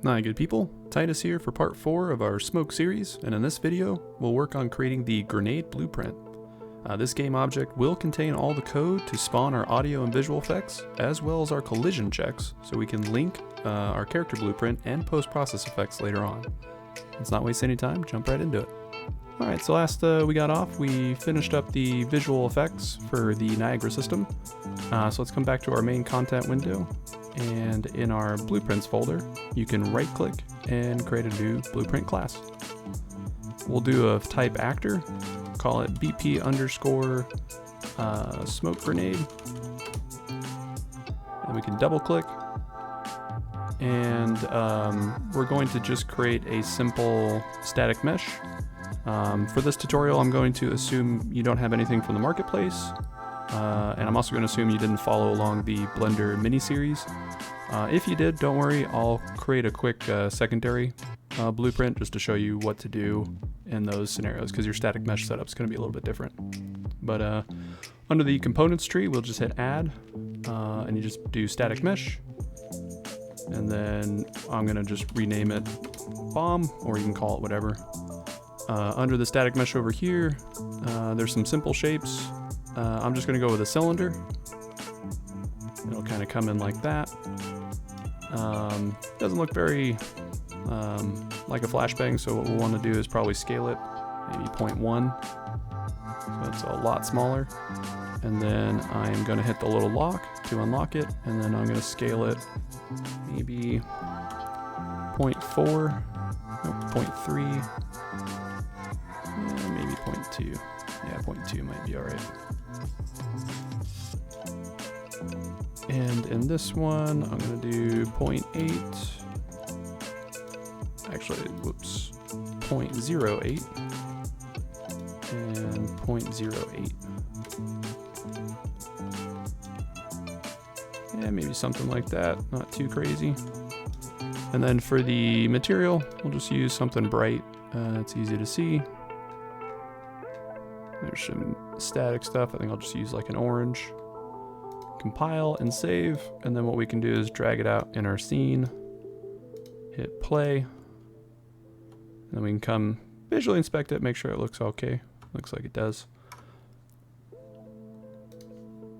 Hi good people, Titus here for part 4 of our smoke series, and in this video we'll work on creating the grenade blueprint. This game object will contain all the code to spawn our audio and visual effects, as well as our collision checks, so we can link our character blueprint and post-process effects later on. Let's not waste any time, jump right into it. Alright, so last we got off, we finished up the visual effects for the Niagara system. So let's come back to our main content window, and in our blueprints folder, you can right click and create a new blueprint class. We'll do a type actor, call it BP underscore smoke grenade, and we can double click, and we're going to just create a simple static mesh. For this tutorial, I'm going to assume you don't have anything from the marketplace, and I'm also going to assume you didn't follow along the Blender mini-series. If you did, don't worry, I'll create a quick secondary blueprint just to show you what to do in those scenarios, because your static mesh setup is going to be a little bit different. But under the components tree, we'll just hit add, and you just do static mesh, and then I'm going to just rename it bomb, or you can call it whatever. Under the static mesh over here, there's some simple shapes. I'm just going to go with a cylinder. It'll kind of come in like that. Doesn't look very like a flashbang, so what we'll want to do is probably scale it, maybe 0.1, so it's a lot smaller. And then I'm going to hit the little lock to unlock it, and then I'm going to scale it maybe 0.4, nope, 0.3, maybe 0.2. Yeah, 0.2 might be alright. And in this one, I'm going to do 0.8. Actually, whoops, 0.08 and 0.08. Yeah, maybe something like that, not too crazy. And then for the material, we'll just use something bright. It's easy to see. There's some static stuff. I think I'll just use like an orange. Compile and save, and then what we can do is drag it out in our scene, hit play, and then we can come visually inspect it, make sure it looks okay. Looks like it does.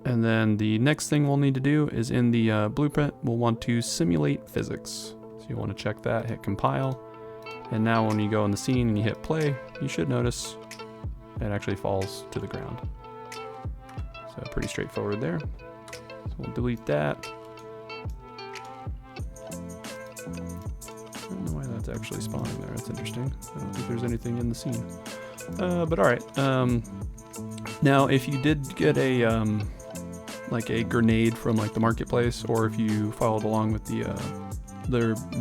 And then the next thing we'll need to do is in the blueprint, we'll want to simulate physics. So you want to check that, hit compile, and now when you go in the scene and you hit play, you should notice it actually falls to the ground. So pretty straightforward there. So we'll delete that. I don't know why that's actually spawning there. That's interesting. I don't think there's anything in the scene. But all right. Now, if you did get a like a grenade from like the marketplace, or if you followed along with the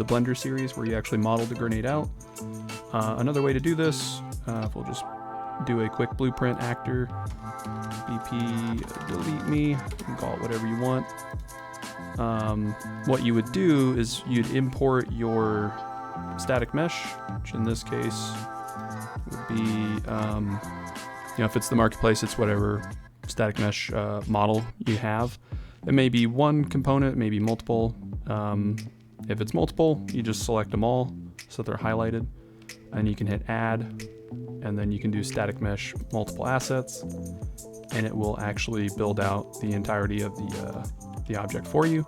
Blender series where you actually modeled the grenade out, another way to do this, if we'll just do a quick blueprint actor, BP delete me, you can call it whatever you want. What you would do is you'd import your static mesh, which in this case would be, you know, if it's the marketplace, it's whatever static mesh model you have. It may be one component, maybe multiple. If it's multiple, you just select them all so they're highlighted, and you can hit add, and then you can do static mesh multiple assets, and it will actually build out the entirety of the object for you.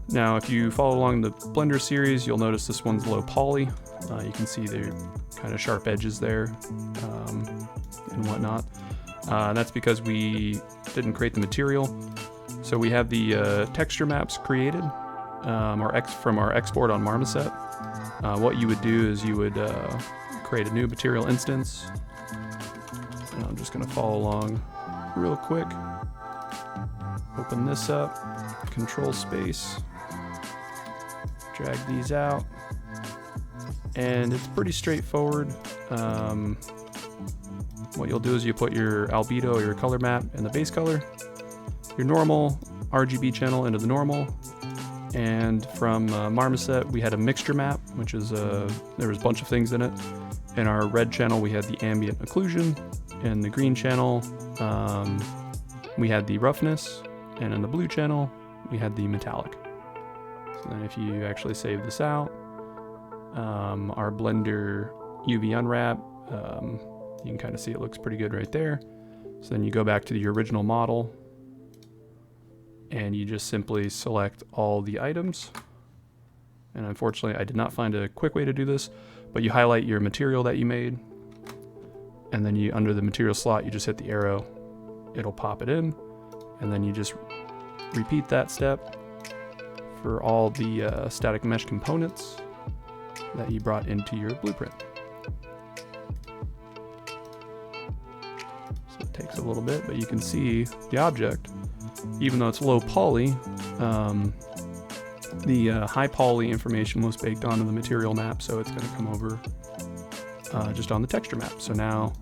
Now, if you follow along the Blender series, you'll notice this one's low poly. You can see the kind of sharp edges there and whatnot. That's because we didn't create the material. So we have the texture maps created from our export on Marmoset. What you would do is you would create a new material instance, and I'm just going to follow along real quick. Open this up, control space, drag these out, and it's pretty straightforward. What you'll do is you put your albedo or your color map in the base color, your normal RGB channel into the normal, and from Marmoset we had a mixture map, which is there was a bunch of things in it. In our red channel we had the ambient occlusion, in the green channel we had the roughness, and in the blue channel we had the metallic. So then if you actually save this out, our Blender UV unwrap. You can kind of see it looks pretty good right there. So then you go back to your original model and you just simply select all the items. And unfortunately, I did not find a quick way to do this, but you highlight your material that you made, and then you, under the material slot, you just hit the arrow, it'll pop it in, and then you just repeat that step for all the static mesh components that you brought into your blueprint. So it takes a little bit, but you can see the object, even though it's low poly, the high poly information was baked onto the material map, so it's going to come over just on the texture map. So now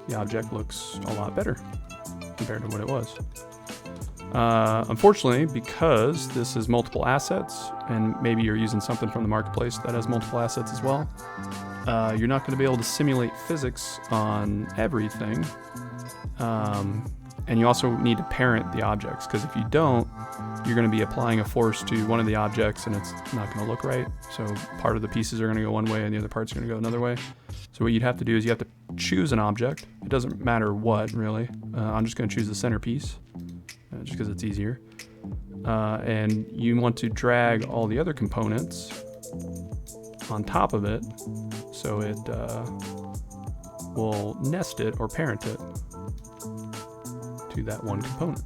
the object looks a lot better compared to what it was. Unfortunately, because this is multiple assets, and maybe you're using something from the marketplace that has multiple assets as well, you're not going to be able to simulate physics on everything. And you also need to parent the objects, because if you don't, you're going to be applying a force to one of the objects and it's not going to look right. So part of the pieces are going to go one way and the other part's going to go another way. So what you'd have to do is you have to choose an object. It doesn't matter what, really. I'm just going to choose the centerpiece, just because it's easier. And you want to drag all the other components on top of it, so it will nest it or parent it to that one component.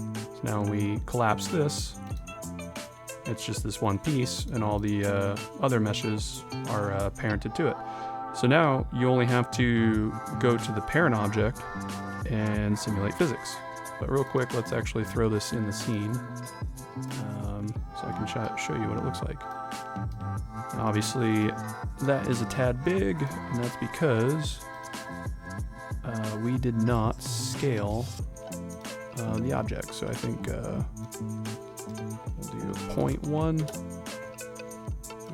So now we collapse this, it's just this one piece, and all the other meshes are parented to it. So now you only have to go to the parent object and simulate physics. But real quick, let's actually throw this in the scene so I can show you what it looks like. And obviously that is a tad big, and that's because we did not scale the object. So I think we'll do 0.1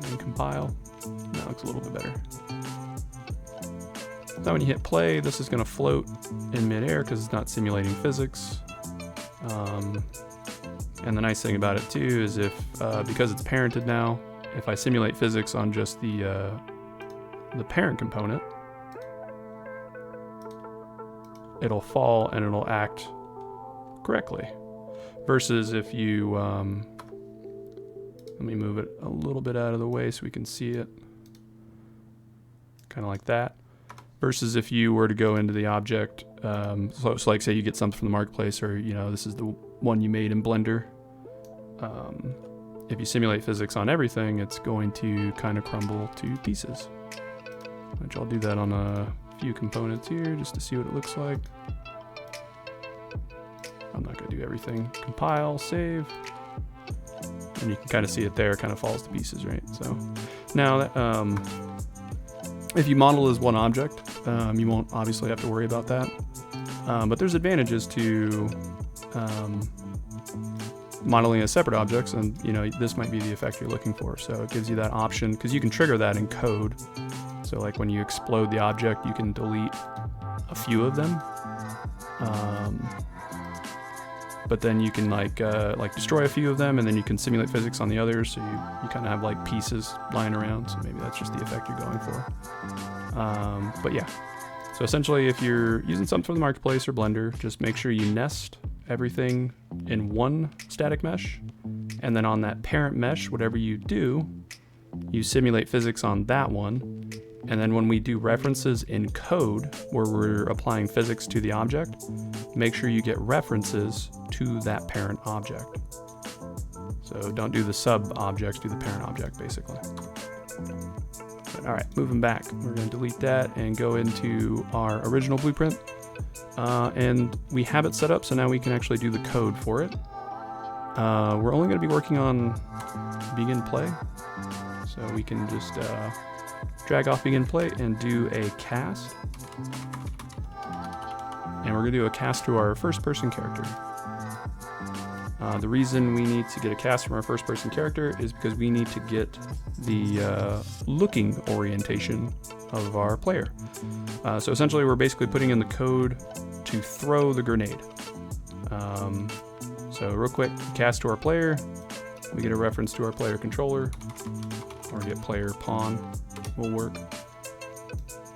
and compile. That looks a little bit better. Now when you hit play, this is going to float in midair because it's not simulating physics. And the nice thing about it too is if, because it's parented now, if I simulate physics on just the parent component, it'll fall and it'll act correctly. Versus if you, let me move it a little bit out of the way so we can see it, kind of like that. Versus if you were to go into the object, so like say you get something from the marketplace, or this is the one you made in Blender. If you simulate physics on everything, it's going to kind of crumble to pieces. Which I'll do that on a few components here just to see what it looks like. I'm not going to do everything. Compile, save, and you can kind of see it there. Kind of falls to pieces, right? So now if you model as one object, you won't obviously have to worry about that. But there's advantages to modeling as separate objects, and this might be the effect you're looking for. So it gives you that option because you can trigger that in code. So like when you explode the object, you can delete a few of them. But then you can like destroy a few of them, and then you can simulate physics on the others, so you kind of have like pieces lying around. So maybe that's just the effect you're going for. But yeah, so essentially if you're using something from the marketplace or Blender, just make sure you nest everything in one static mesh, and then on that parent mesh, whatever you do, you simulate physics on that one. And then when we do references in code where we're applying physics to the object, make sure you get references to that parent object. So don't do the sub objects, do the parent object basically. But, all right, moving back, we're going to delete that and go into our original blueprint. And we have it set up, so now we can actually do the code for it. We're only going to be working on begin play, so we can just drag off begin play and do a cast. And we're going to do a cast to our first person character. The reason we need to get a cast from our first person character is because we need to get the looking orientation of our player. So essentially we're basically putting in the code to throw the grenade. So real quick, cast to our player, we get a reference to our player controller, or get player pawn will work.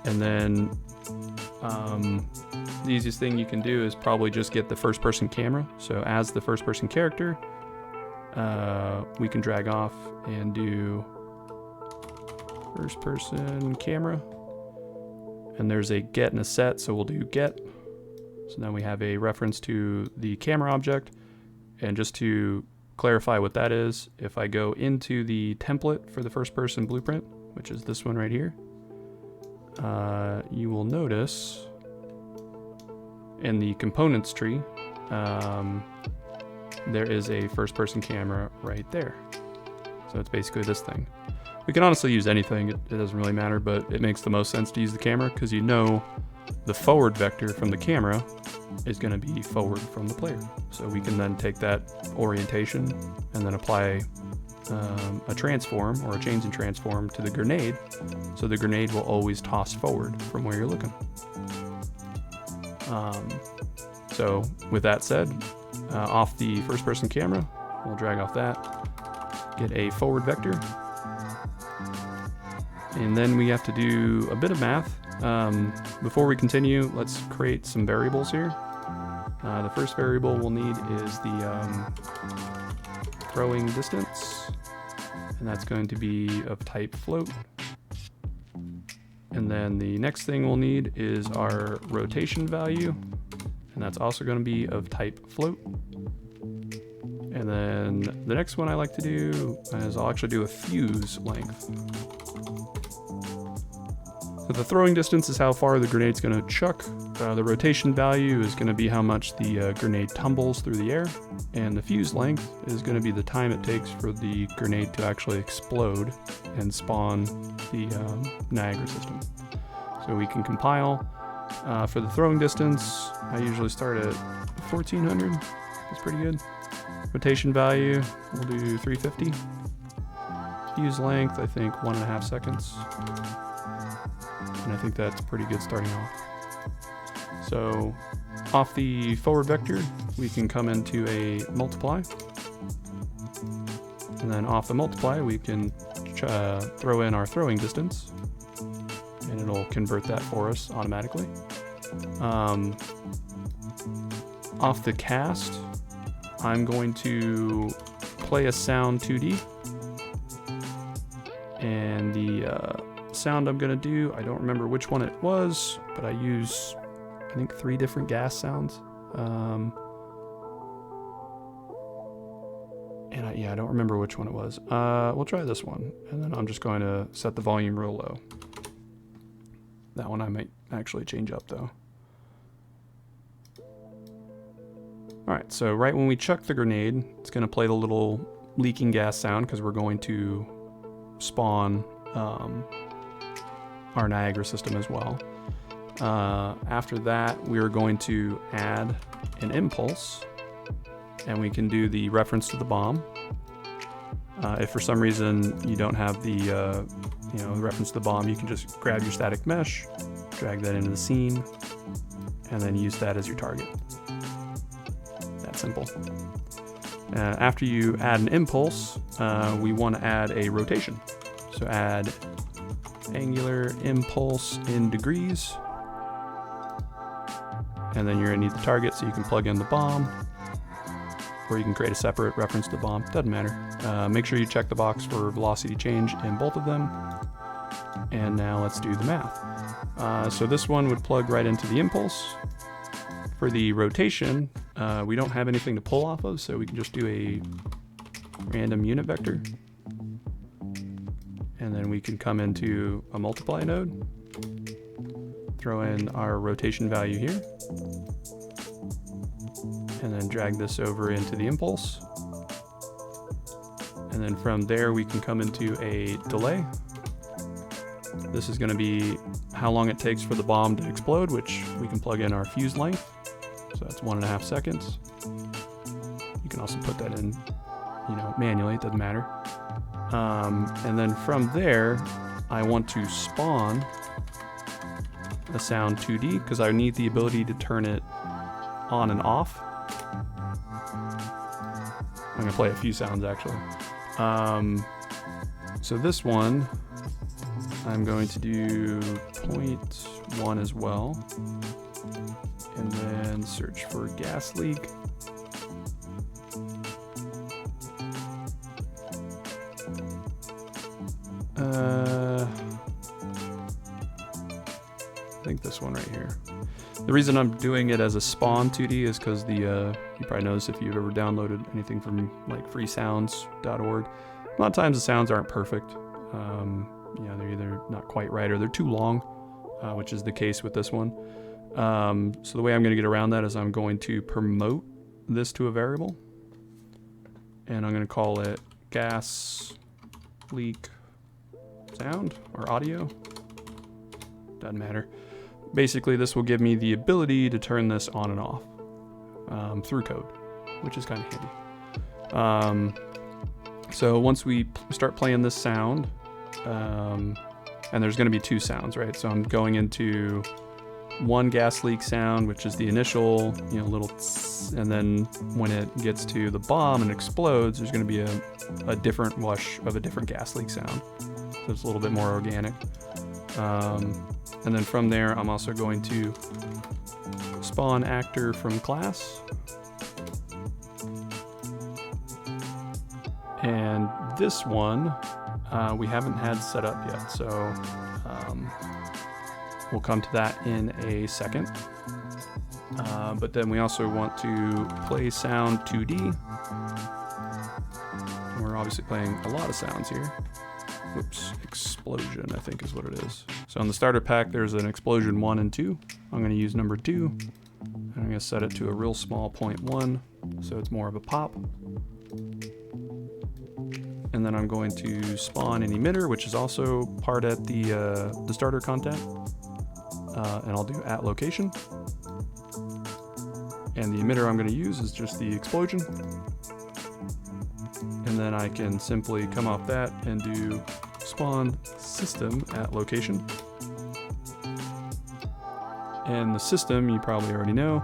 And then the easiest thing you can do is probably just get the first person camera. So as the first person character, we can drag off and do first person camera. And there's a get and a set, so we'll do get. So now we have a reference to the camera object. And just to clarify what that is, if I go into the template for the first person blueprint, which is this one right here, you will notice in the components tree, there is a first person camera right there. So it's basically this thing. We can honestly use anything, it doesn't really matter, but it makes the most sense to use the camera because you know the forward vector from the camera is going to be forward from the player. So we can then take that orientation and then apply a transform or a change in transform to the grenade. So the grenade will always toss forward from where you're looking. So with that said, off the first person camera, we'll drag off that, get a forward vector. And then we have to do a bit of math. Before we continue, let's create some variables here. The first variable we'll need is the throwing distance, and that's going to be of type float. And then the next thing we'll need is our rotation value, and that's also going to be of type float. And then the next one I like to do is I'll actually do a fuse length. So the throwing distance is how far the grenade's going to chuck. The rotation value is going to be how much the grenade tumbles through the air. And the fuse length is going to be the time it takes for the grenade to actually explode and spawn the Niagara system. So we can compile. For the throwing distance, I usually start at 1400. That's pretty good. Rotation value, we'll do 350. Fuse length, I think 1.5 seconds. And I think that's pretty good starting off. So off the forward vector, we can come into a multiply. And then off the multiply, we can throw in our throwing distance. And it'll convert that for us automatically. Off the cast, I'm going to play a sound 2D. And the sound I'm going to do, I don't remember which one it was, but I use, I think, 3 different gas sounds. I don't remember which one it was. We'll try this one, and then I'm just going to set the volume real low. That one I might actually change up, though. Alright, so right when we chuck the grenade, it's going to play the little leaking gas sound because we're going to spawn our Niagara system as well. After that, we're going to add an impulse, and we can do the reference to the bomb. If for some reason you don't have the reference to the bomb, you can just grab your static mesh, drag that into the scene, and then use that as your target. That simple. After you add an impulse, we want to add a rotation. So add angular impulse in degrees, and then you're going to need the target, so you can plug in the bomb, or you can create a separate reference to the bomb. Doesn't matter. Make sure you check the box for velocity change in both of them. And now let's do the math. So this one would plug right into the impulse. For the rotation, we don't have anything to pull off of, so we can just do a random unit vector. And then we can come into a multiply node, throw in our rotation value here, and then drag this over into the impulse. And then from there we can come into a delay. This is going to be how long it takes for the bomb to explode, which we can plug in our fuse length. So that's 1.5 seconds. You can also put that in, manually, it doesn't matter. And then from there, I want to spawn a sound 2D because I need the ability to turn it on and off. I'm gonna play a few sounds actually. So this one, I'm going to do 0.1 as well, and then search for gas leak. I think this one right here. The reason I'm doing it as a spawn 2D is because you probably noticed if you've ever downloaded anything from like freesounds.org, a lot of times the sounds aren't perfect. You know, they're either not quite right or they're too long, which is the case with this one. So the way I'm going to get around that is I'm going to promote this to a variable, and I'm going to call it gas leak sound or audio. Doesn't matter. Basically, this will give me the ability to turn this on and off through code, which is kind of handy. So once we start playing this sound, and there's going to be two sounds, right? So I'm going into one gas leak sound, which is the initial, you know, little tss, and then when it gets to the bomb and explodes, there's going to be a different whoosh of a different gas leak sound. So it's a little bit more organic. And then from there, I'm also going to spawn actor from class. And this one, we haven't had set up yet, so we'll come to that in a second. But then we also want to play sound 2D. And we're obviously playing a lot of sounds here. Whoops, explosion, I think is what it is. So on the starter pack, there's an explosion 1 and 2. I'm going to use number 2. And I'm going to set it to a real small 0.1, so it's more of a pop. And then I'm going to spawn an emitter, which is also part at the starter content. And I'll do at location. And the emitter I'm going to use is just the explosion. And then I can simply come off that and do spawn system at location. And the system, you probably already know,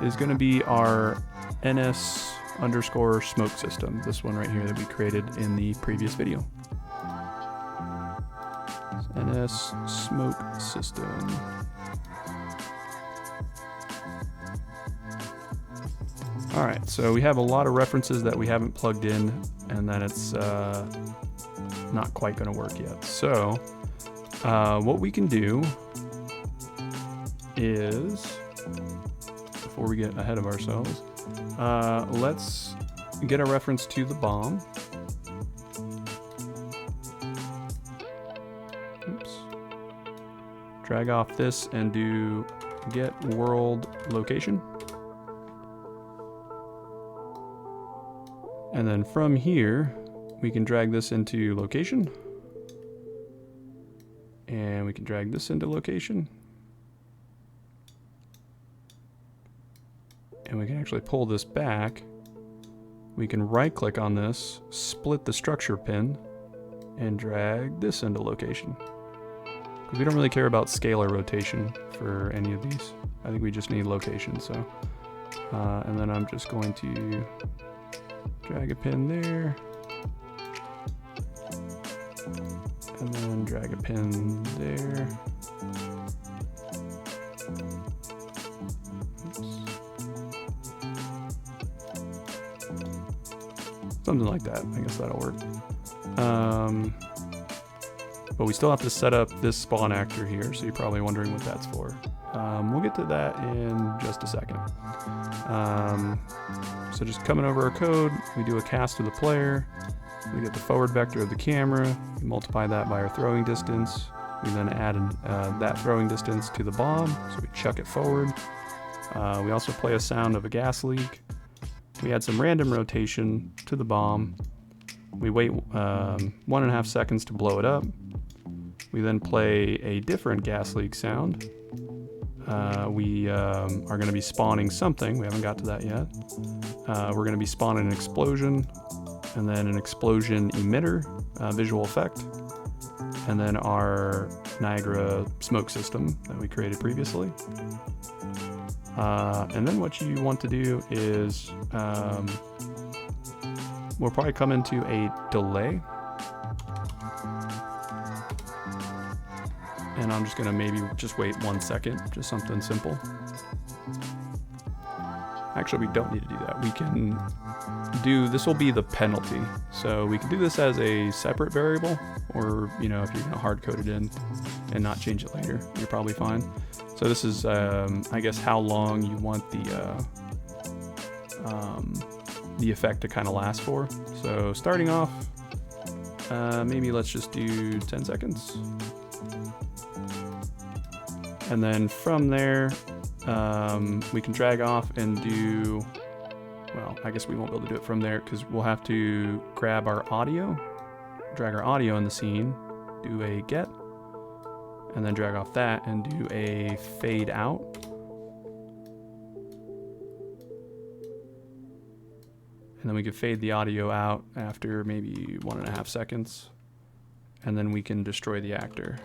is going to be our NS underscore smoke system. This one right here that we created in the previous video. NS smoke system. All right, so we have a lot of references that we haven't plugged in and that it's not quite going to work yet. So what we can do is, before we get ahead of ourselves, let's get a reference to the bomb. Oops. Drag off this and do get world location. And then from here, we can drag this into location. And we can drag this into location. And we can actually pull this back. We can right click on this, split the structure pin, and drag this into location. Because we don't really care about scale or rotation for any of these. I think we just need location, so. And then I'm just going to drag a pin there. And then drag a pin there. Something like that. I guess that'll work. But we still have to set up this spawn actor here, so you're probably wondering what that's for. We'll get to that in just a second. So just coming over our code, we do a cast to the player. We get the forward vector of the camera. We multiply that by our throwing distance. We then add that throwing distance to the bomb, so we chuck it forward. We also play a sound of a gas leak. We add some random rotation to the bomb. We wait 1.5 seconds to blow it up. We then play a different gas leak sound. We are going to be spawning something. We haven't got to that yet. We're going to be spawning an explosion, and then an explosion emitter, visual effect, and then our Niagara smoke system that we created previously. And then what you want to do is we'll probably come into a delay. And I'm just gonna maybe just wait 1 second, just something simple. Actually, we don't need to do that. We can do, this will be the penalty. So we can do this as a separate variable, or, you know, if you're gonna hard code it in and not change it later, you're probably fine. So this is, I guess, how long you want the effect to kind of last for. So starting off, maybe let's just do 10 seconds. And then from there, we can drag off and do, well, I guess we won't be able to do it from there because we'll have to grab our audio, drag our audio in the scene, do a get, and then drag off that and do a fade out. And then we could fade the audio out after maybe 1.5 seconds. And then we can destroy the actor.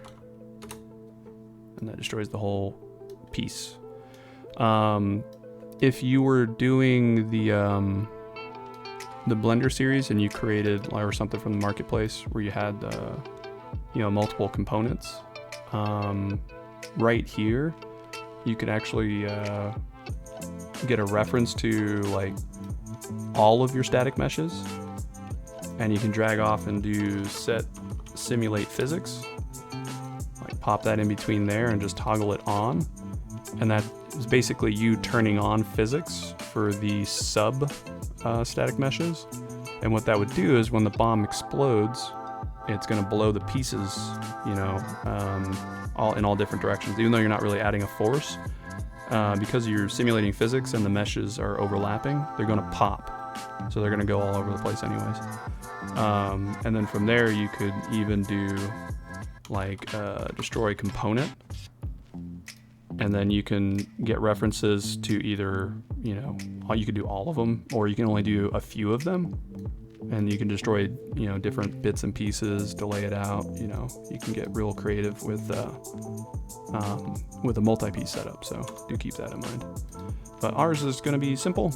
And that destroys the whole piece. If you were doing the Blender series and you created or something from the marketplace where you had you know, multiple components, right here you could actually get a reference to like all of your static meshes, and you can drag off and do set simulate physics, like pop that in between there and just toggle it on, and that is basically you turning on physics for the sub static meshes. And what that would do is when the bomb explodes, it's going to blow the pieces, you know, all in all different directions, even though you're not really adding a force. Because you're simulating physics and the meshes are overlapping, they're going to pop. So they're going to go all over the place anyways. And then from there, you could even do like destroy component. And then you can get references to either, you know, you could do all of them, or you can only do a few of them. And you can destroy, you know, different bits and pieces, delay it out. You know, you can get real creative with a multi-piece setup. So do keep that in mind. But ours is going to be simple.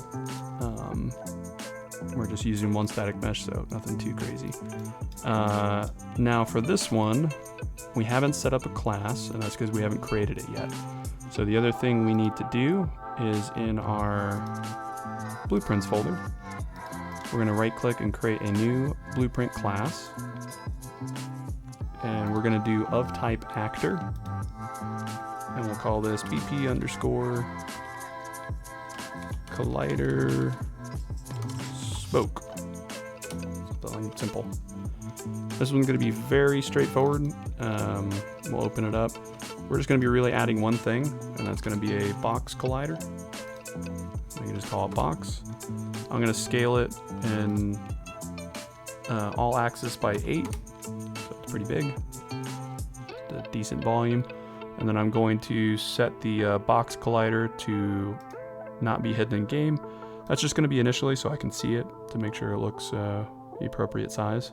We're just using one static mesh, so nothing too crazy. Now for this one, we haven't set up a class, and that's because we haven't created it yet. So the other thing we need to do is in our blueprints folder, we're going to right click and create a new blueprint class. And we're going to do of type actor. And we'll call this BP underscore collider smoke. Something simple. This one's going to be very straightforward. We'll open it up. We're just going to be really adding one thing, and that's going to be a box collider. We can just call it box. I'm going to scale it in all axis by 8, so it's pretty big. It's a decent volume. And then I'm going to set the box collider to not be hidden in game. That's just going to be initially so I can see it to make sure it looks the appropriate size.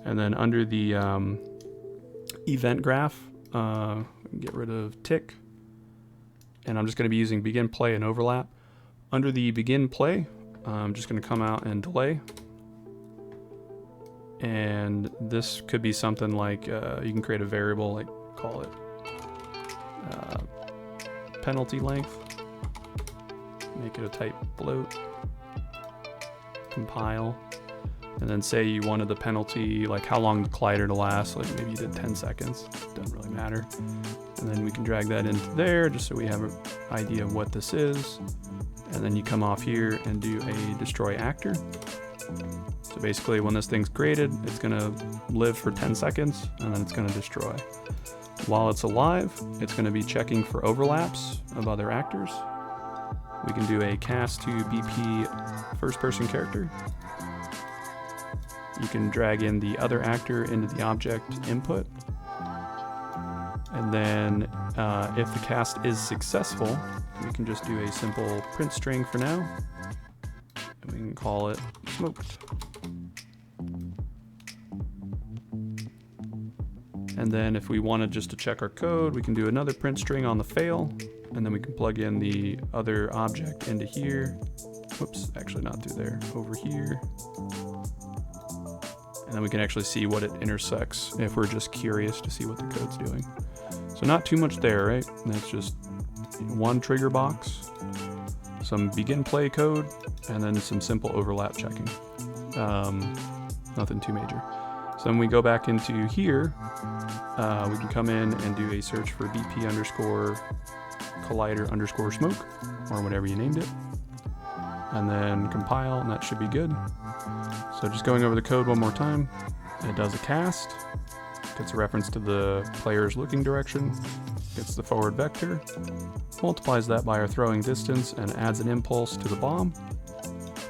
And then under the event graph, get rid of tick. And I'm just going to be using begin play and overlap. Under the begin play, I'm just going to come out and delay. And this could be something like you can create a variable, like call it penalty length. Make it a type float. Compile. And then say you wanted the penalty, like how long the collider to last, like maybe you did 10 seconds, doesn't really matter. And then we can drag that into there just so we have an idea of what this is. And then you come off here and do a destroy actor. So basically when this thing's created, it's gonna live for 10 seconds and then it's gonna destroy. While it's alive, it's gonna be checking for overlaps of other actors. We can do a cast to BP first person character. You can drag in the other actor into the object input. And then if the cast is successful, we can just do a simple print string for now. And we can call it smoked. And then if we wanted just to check our code, we can do another print string on the fail. And then we can plug in the other object into here. whoops, actually not through there, over here. And then we can actually see what it intersects if we're just curious to see what the code's doing. So not too much there, right? And it's just one trigger box, some begin play code, and then some simple overlap checking. Nothing too major. So then we go back into here, we can come in and do a search for BP underscore collider underscore smoke, or whatever you named it. And then compile, and that should be good. So just going over the code one more time, it does a cast, gets a reference to the player's looking direction, gets the forward vector, multiplies that by our throwing distance, and adds an impulse to the bomb.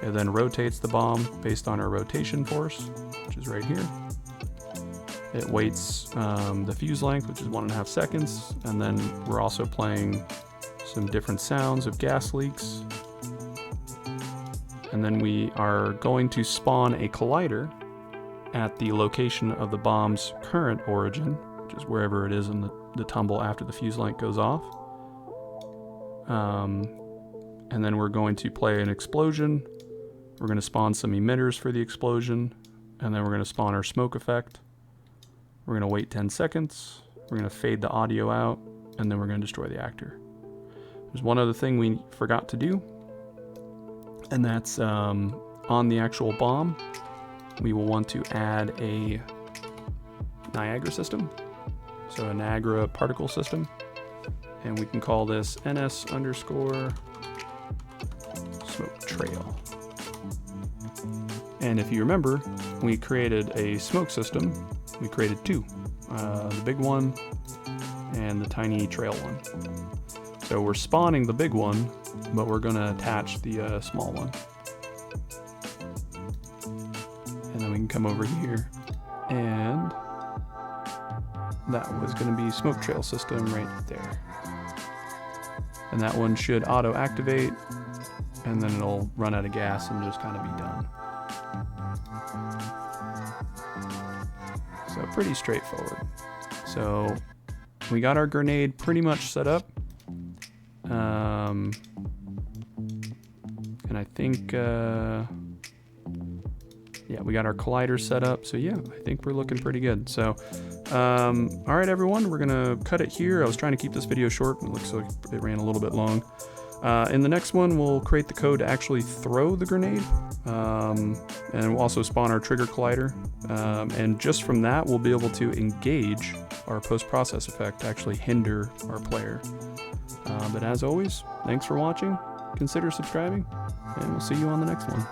It then rotates the bomb based on our rotation force, which is right here. It waits the fuse length, which is 1.5 seconds, and then we're also playing some different sounds of gas leaks. And then we are going to spawn a collider at the location of the bomb's current origin, which is wherever it is in the tumble after the fuse length goes off. And then we're going to play an explosion. We're going to spawn some emitters for the explosion, and then we're going to spawn our smoke effect. We're going to wait 10 seconds. We're going to fade the audio out, and then we're going to destroy the actor. There's one other thing we forgot to do, and that's on the actual bomb, we will want to add a Niagara system, so a Niagara particle system, and we can call this NS underscore smoke trail. And if you remember, we created a smoke system. We created two, the big one and the tiny trail one. So we're spawning the big one, but we're going to attach the small one. And then we can come over here, and that was going to be smoke trail system right there. And that one should auto activate, and then it'll run out of gas and just kind of be done. So pretty straightforward. So we got our grenade pretty much set up. And I think, yeah, we got our collider set up. So yeah, I think we're looking pretty good. So, all right, everyone, we're gonna cut it here. I was trying to keep this video short. It looks like it ran a little bit long. In the next one, we'll create the code to actually throw the grenade. And we'll also spawn our trigger collider. And just from that, we'll be able to engage our post-process effect to actually hinder our player. But as always, thanks for watching. Consider subscribing, and we'll see you on the next one.